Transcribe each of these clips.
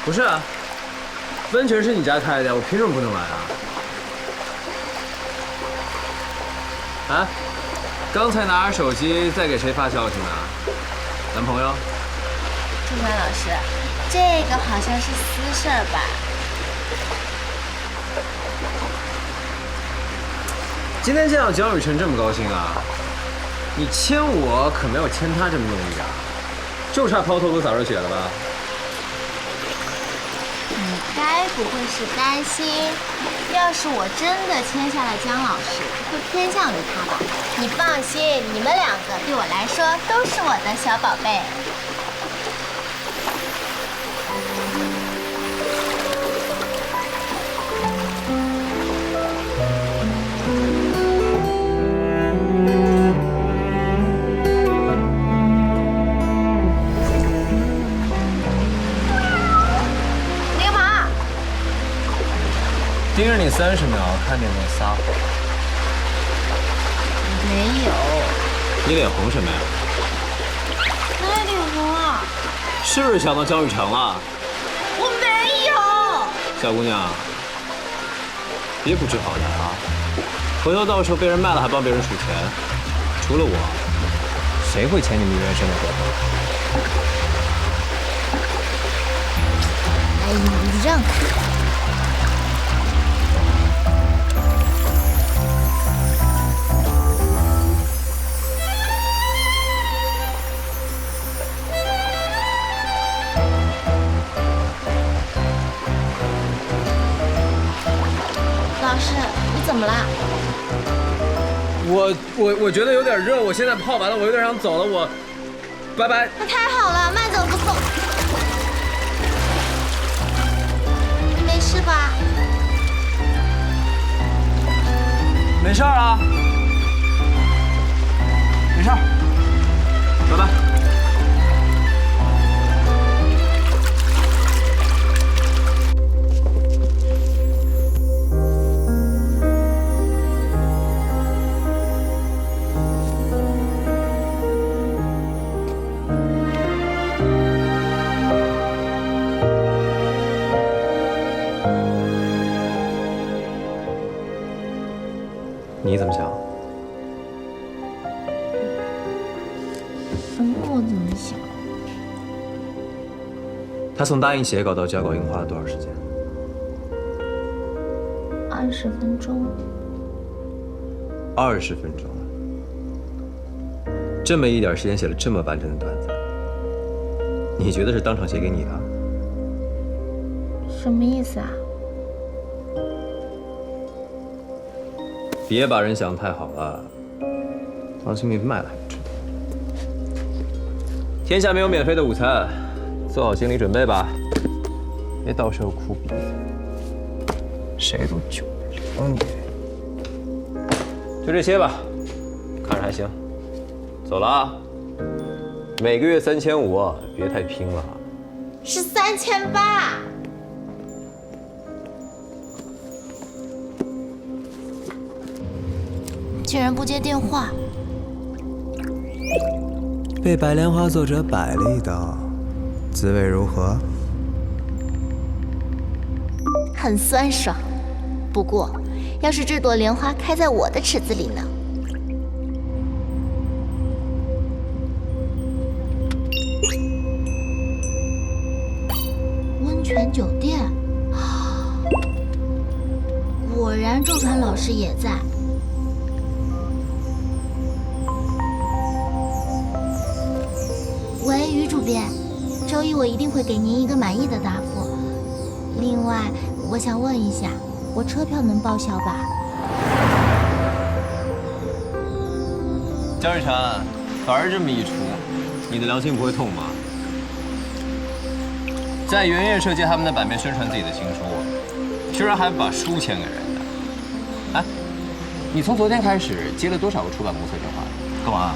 不是啊，温泉是你家开的，我凭什么不能来啊？啊，刚才拿着手机在给谁发消息呢？男朋友？仲川老师，这个好像是私事儿吧？今天见到江雨晨这么高兴啊？你牵我可没有牵他这么用力啊，就差抛头颅洒热血了吧？你该不会是担心，要是我真的签下了姜老师，会偏向于他吧？你放心，你们两个对我来说都是我的小宝贝。盯着你30秒，看你有没有撒谎。没有。你脸红什么呀？哪里脸红啊？是不是想到江雨晨了？我没有。小姑娘，别不知好歹啊！回头到时候被人卖了还帮别人数钱，除了我，谁会欠你们原生的合同？哎，你让开。老师，你怎么啦？我觉得有点热，我现在泡完了，我有点想走了，我拜拜。那太好了，慢走不送。没事吧？没事啊，没事，拜拜。你怎么想？我怎么想？他从答应写稿到交稿印花了多少时间20分钟。20分钟。这么一点时间写了这么完整的段子，你觉得是当场写给你的？什么意思啊？别把人想太好了，当心被卖了还不知道。天下没有免费的午餐，做好心理准备吧，别到时候哭鼻子，谁都救不了你。就这些吧，看着还行，走了啊。每个月3500，别太拼了。是3800。竟然不接电话。被白莲花作者摆了一刀，滋味如何？很酸爽。不过，要是这朵莲花开在我的池子里呢？温泉酒店，果然周传老师也在。喂，于主编，周一我一定会给您一个满意的答复。另外，我想问一下，我车票能报销吧？江日晨，反而这么一出，你的良心不会痛吗？在原业社借他们的版面宣传自己的新书，居然还把书签给人家。哎，你从昨天开始接了多少个出版公司电话？干嘛？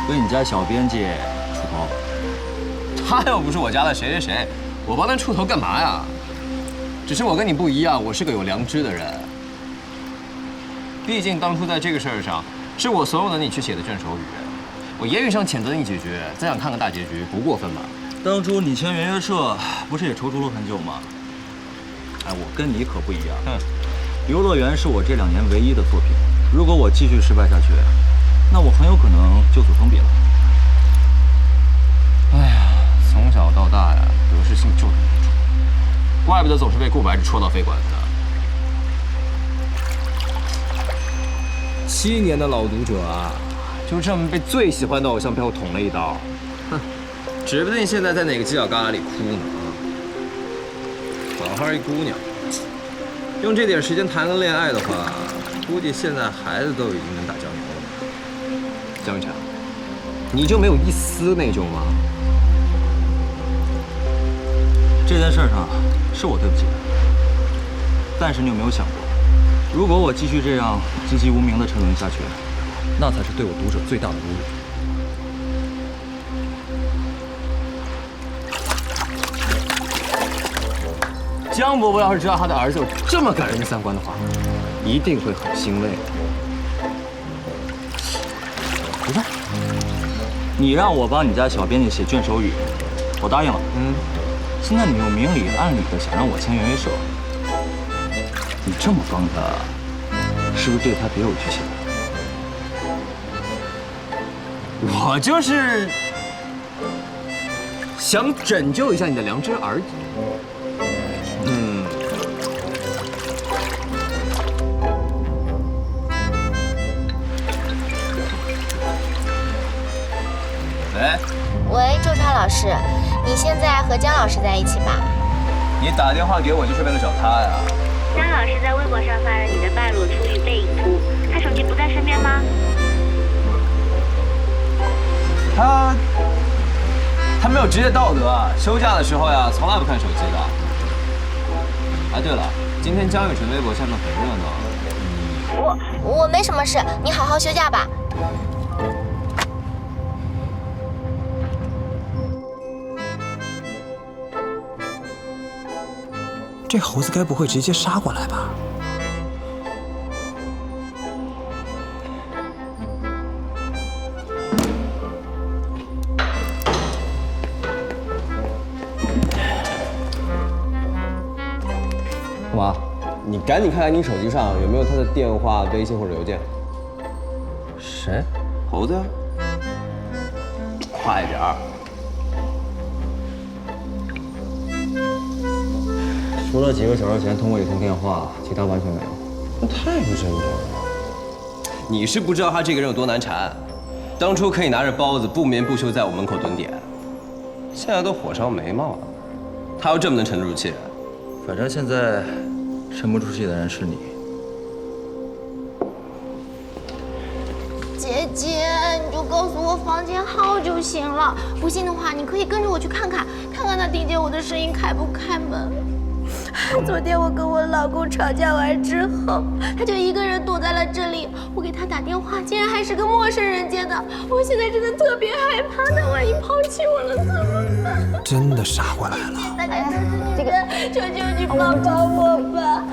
跟你家小编借出头？他又不是我家的谁谁谁，我帮他出头干嘛呀？只是我跟你不一样，我是个有良知的人。毕竟当初在这个事儿上，是我怂恿的你去写的卷首语，我言语上谴责你几句，再想看个大结局，不过分吧？当初你签圆月社，不是也踌躇了很久吗？哎，我跟你可不一样。游乐园是我这2年唯一的作品，如果我继续失败下去，那我很有可能就此封笔了。哎呀，从小到大呀，得失心就这么重，怪不得总是被顾白纸戳到肺管子。7年的老读者啊，就这么被最喜欢的偶像背后捅了一刀，哼，指不定现在在哪个犄角旮旯里哭呢啊！好好一姑娘，用这点时间谈个恋爱的话，估计现在孩子都已经能打酱油了。江雨晨，你就没有一丝内疚吗？这件事上是我对不起他，但是你有没有想过，如果我继续这样籍籍无名的沉沦下去，那才是对我读者最大的侮辱。江伯伯要是知道他的儿子有这么感人的3观的话，一定会很欣慰。不是，你让我帮你家小编辑写卷首语，我答应了。现在你又明里暗里的想让我签圆月社，你这么帮他，是不是对他别有居心？我就是想拯救一下你的良知而已。喂，周超老师，你现在和姜老师在一起吧？你打电话给我就是为了找他呀？姜老师在微博上发了你的半裸粗语背影图，他手机不在身边吗？他没有职业道德，休假的时候呀，从来不看手机的。哎，对了，今天江雨晨微博下面很热闹。我没什么事，你好好休假吧。这猴子该不会直接杀过来吧？干嘛？你赶紧看看你手机上有没有他的电话、微信或者邮件。谁？猴子呀？快点儿！除了几个小时前通过一通电话，其他完全没有。那太不真诚了。你是不知道他这个人有多难缠，当初可以拿着包子不眠不休在我门口蹲点，现在都火烧眉毛了。他要这么能沉得住气？反正现在沉不住气的人是你。姐姐，你就告诉我房间号就行了。不信的话，你可以跟着我去看看，看看他听见我的声音开不开门。昨天我跟我老公吵架完之后，他就一个人躲在了这里。我给他打电话，竟然还是个陌生人接的。我现在真的特别害怕，他万一抛弃我了怎么办？真的杀过来了。大概就是这个，求求你帮帮我吧！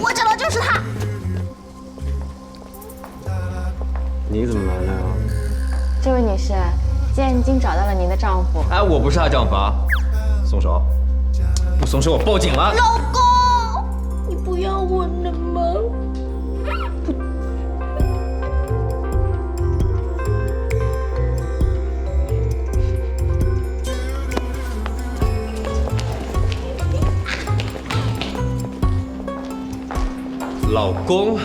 我找到就是他。你怎么来了呀？这位女士，既然已经找到了您的丈夫，哎，我不是她丈夫啊！松手！不松手，我报警了！老公，你不要我了吗？老公，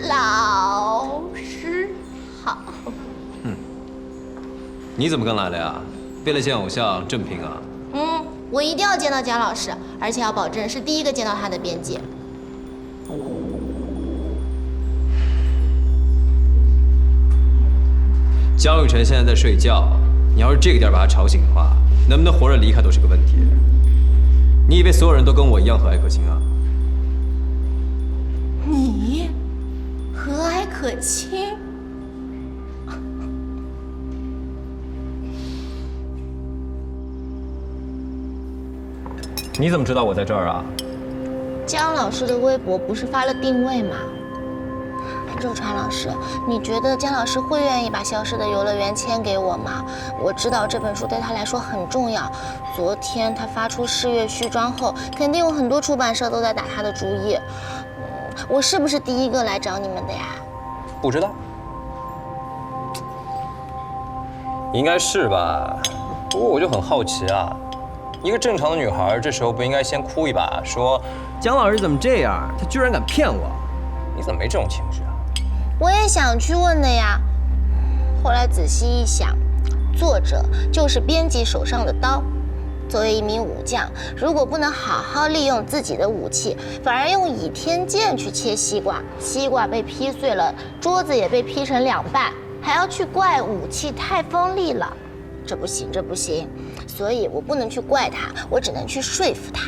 老师好。你怎么跟来了呀？为了见偶像正拼啊？我一定要见到姜老师，而且要保证是第一个见到他的编辑。江雨晨现在在睡觉，你要是这个点把他吵醒的话，能不能活着离开都是个问题。你以为所有人都跟我一样和蔼可亲啊？你和蔼可亲？你怎么知道我在这儿啊？姜老师的微博不是发了定位吗？周川老师，你觉得姜老师会愿意把《消失的游乐园》签给我吗？我知道这本书对他来说很重要。昨天他发出试阅序章后，肯定有很多出版社都在打他的主意。我是不是第一个来找你们的呀？不知道，应该是吧。不过我就很好奇啊，一个正常的女孩这时候不应该先哭一把，说姜老师怎么这样？他居然敢骗我！你怎么没这种情绪啊？我也想去问的呀，后来仔细一想，作者就是编辑手上的刀。作为一名武将，如果不能好好利用自己的武器，反而用倚天剑去切西瓜，西瓜被劈碎了，桌子也被劈成2半，还要去怪武器太锋利了，这不行，这不行。所以我不能去怪他，我只能去说服他。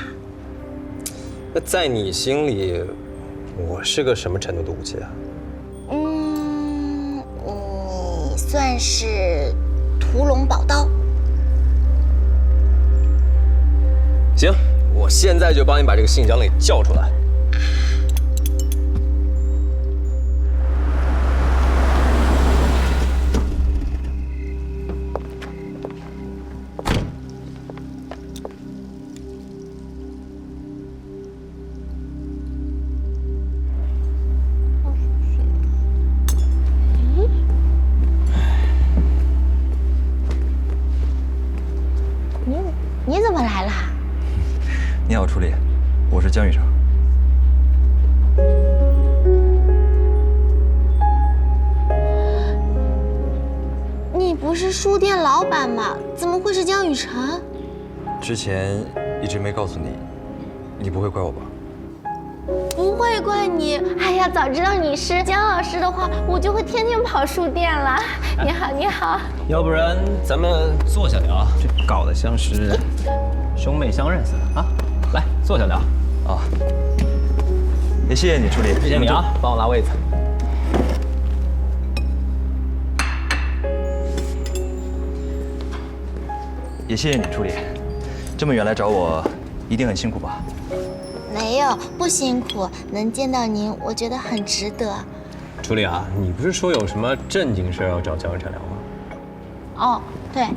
那在你心里，我是个什么程度的武器啊？你算是屠龙宝刀。行，我现在就帮你把这个信将给叫出来。你怎么来啦？你好，初丽，我是江雨成。你不是书店老板吗？怎么会是江雨成？之前一直没告诉你，你不会怪我吧？不会怪你。哎呀，早知道你是姜老师的话，我就会天天跑书店了。你好，你好。要不然咱们坐下聊，这搞得像是兄妹相认似的啊！来，坐下聊。啊，也谢谢你，初丽。谢谢你啊，帮我拉位子。也谢谢你，初丽。这么远来找我，一定很辛苦吧？没有，不辛苦，能见到您，我觉得很值得。初丽啊，你不是说有什么正经事要找姜雨成聊吗？哦，对，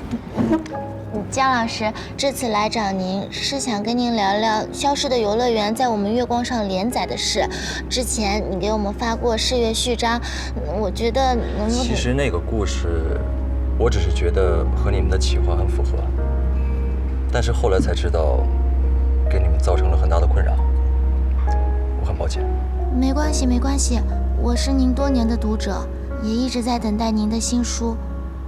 姜老师，这次来找您是想跟您聊聊《消失的游乐园》在我们月光上连载的事。之前你给我们发过试阅序章，我觉得能不能……其实那个故事，我只是觉得和你们的企划很符合，但是后来才知道，给你们造成了很大的困扰，我很抱歉。没关系，没关系，我是您多年的读者，也一直在等待您的新书。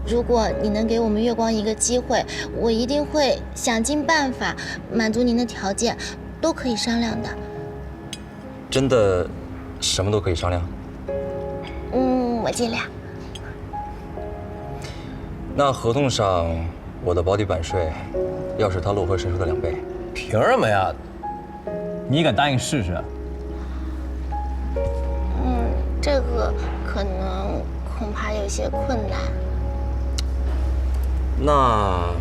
如果你能给我们月光一个机会，我一定会想尽办法满足您的条件，都可以商量的。真的，什么都可以商量？我尽量。那合同上我的保底版税，要是他落回神书的2倍。凭什么呀？你敢答应试试？这个恐怕有些困难。那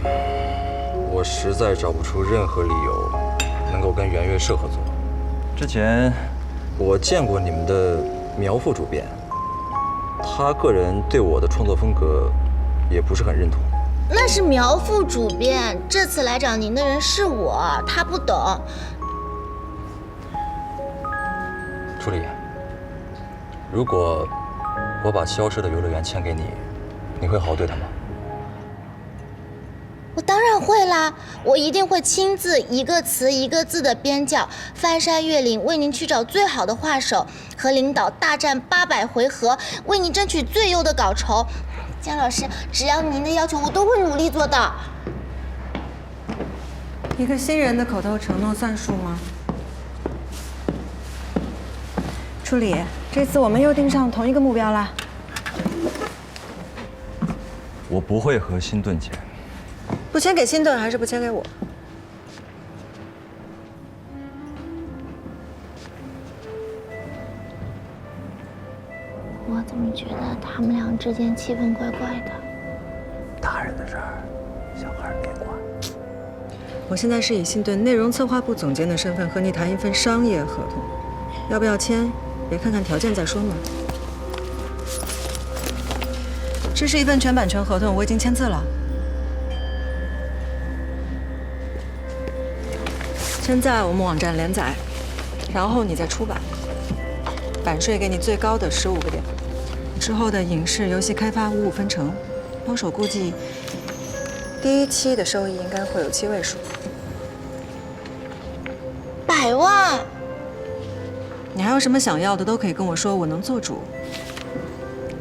我实在找不出任何理由能够跟圆月社合作。之前我见过你们的苗副主编，他个人对我的创作风格也不是很认同。那是苗副主编，这次来找您的人是我，他不懂。初丽，如果我把《消失的游乐园》签给你，你会好好对他吗？我当然会啦，我一定会亲自一个词一个字的编校，翻山越岭为您去找最好的画手，和领导大战800回合，为您争取最优的稿酬。姜老师，只要您的要求，我都会努力做到。一个新人的口头承诺算数吗？初丽，这次我们又盯上同一个目标啦。我不会和辛顿签。不签给辛顿还是不签给我？我怎么觉得他们俩之间气氛怪怪的？大人的事儿，小孩别管。我现在是以辛顿内容策划部总监的身份和你谈一份商业合同，要不要签？别看看条件再说嘛。这是一份全版权合同，我已经签字了。先在我们网站连载，然后你再出版，版税给你最高的15个点。之后的影视、游戏开发五五分成，保守估计第1期的收益应该会有7位数。100万！你还有什么想要的都可以跟我说，我能做主。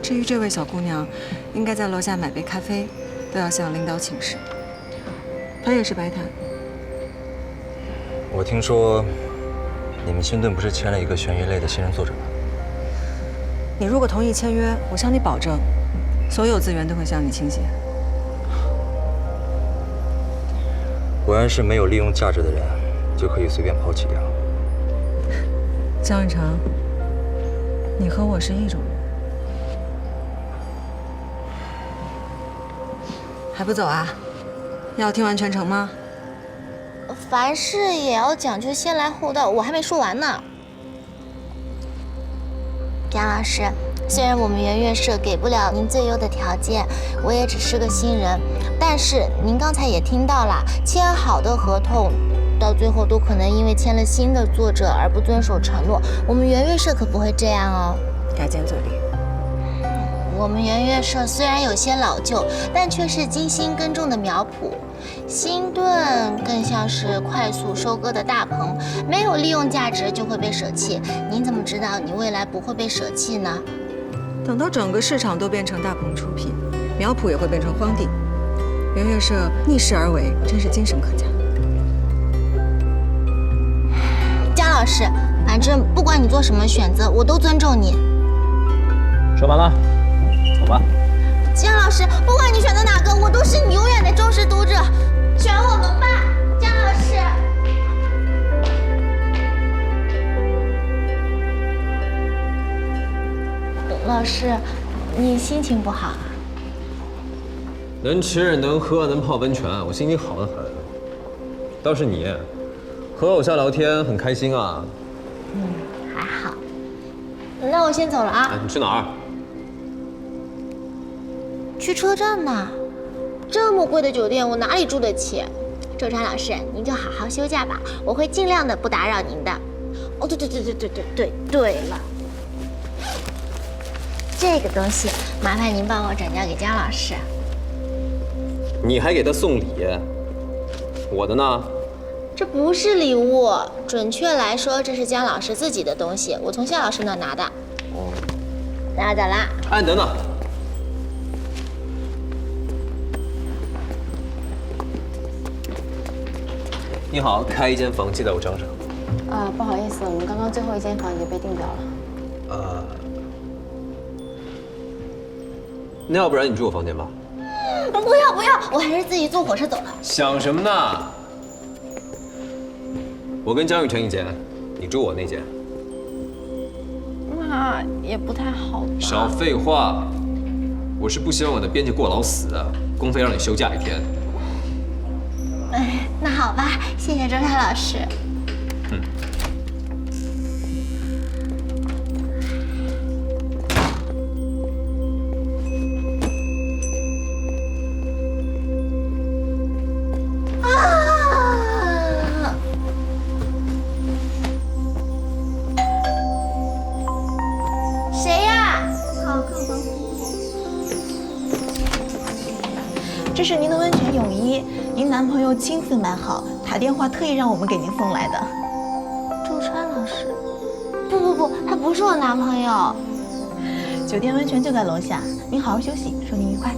至于这位小姑娘，应该在楼下买杯咖啡，都要向领导请示。她也是白檀。我听说你们星盾不是签了一个悬疑类的新人作者吗？你如果同意签约，我向你保证，所有资源都会向你倾斜。果然是没有利用价值的人，就可以随便抛弃掉。江雨成，你和我是一种人。还不走啊？要听完全程吗？凡事也要讲究先来后到，我还没说完呢。姜老师，虽然我们圆月社给不了您最优的条件，我也只是个新人，但是您刚才也听到了，签好的合同，到最后都可能因为签了新的作者而不遵守承诺。我们圆月社可不会这样哦。改见嘴力。我们圆月社虽然有些老旧，但却是精心耕种的苗圃。星盾更像是快速收割的大棚，没有利用价值就会被舍弃。您怎么知道你未来不会被舍弃呢？等到整个市场都变成大棚出品，苗圃也会变成荒地。圆月社逆势而为，真是精神可嘉。姜老师，反正不管你做什么选择，我都尊重你。说完了，走吧。姜老师，不管你选择哪个，我都是你永远的忠实读者。选我们吧，姜老师。老师，你心情不好啊？能吃能喝能泡温泉，我心情好得很。倒是你，和偶像聊天很开心啊。还好。那我先走了啊。哎，你去哪儿？去车站呢，这么贵的酒店我哪里住得起？周川老师，您就好好休假吧，我会尽量的不打扰您的。哦，对了，这个东西麻烦您帮我转交给姜老师。你还给他送礼？我的呢？这不是礼物，准确来说，这是姜老师自己的东西，我从夏老师那拿的。哦，那我走啦。哎，等等。你好，开一间房记在我账上。不好意思，我们刚刚最后一间房已经被订掉了。那要不然你住我房间吧？不要，我还是自己坐火车走了。想什么呢？我跟江雨成一间，你住我那间。那也不太好吧。少废话，我是不希望我的编辑过劳死的，公费让你休假1天。哎，那好吧，谢谢周川老师。谁呀？好，看吧。这是您的温泉泳衣，您男朋友亲自买好，打电话特意让我们给您送来的。周川老师，不，他不是我男朋友。酒店温泉就在楼下，您好好休息，祝您愉快。